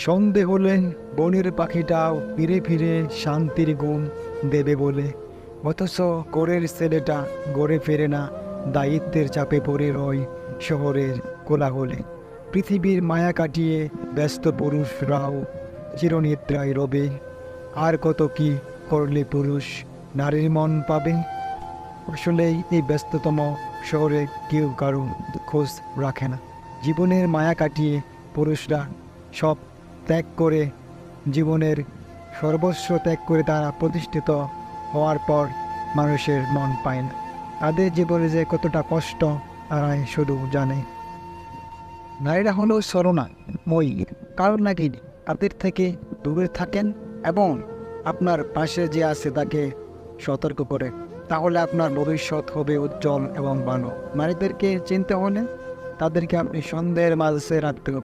সন্ধে হলে বনের পাখিটাও ফিরে ফিরে শান্তির গুণ দেবে বলে, অথচ গোরের ছেলেটা গড়ে ফেরে না, দায়িত্বের চাপে পড়ে রয় শহরের কোলাহলে। পৃথিবীর মায়া কাটিয়ে ব্যস্ত পুরুষরাও চিরনিদ্রায় রবে। আর কত কি করলে পুরুষ নারীর মন পাবে? আসলেই এই ব্যস্ততম শহরে কেউ কারো খোঁজ রাখে না। জীবনের মায়া কাটিয়ে পুরুষরা সব ত্যাগ করে, জীবনের সর্বস্ব ত্যাগ করে তারা প্রতিষ্ঠিত হওয়ার পর মানুষের মন পায় না। তাদের জীবনে যে কতটা কষ্ট তারাই শুধু জানে। নারীরা হলো ছলনাময়ী, কারণ নাকি তাদের থেকে দূরে থাকেন এবং আপনার পাশে যে আছে তাকে সতর্ক করে, তাহলে আপনার ভবিষ্যৎ হবে উজ্জ্বল এবং ভালো। নারীদেরকে চিনতে হলে তাদেরকে আপনি সন্দেহের মাঝে রাখতে হবে।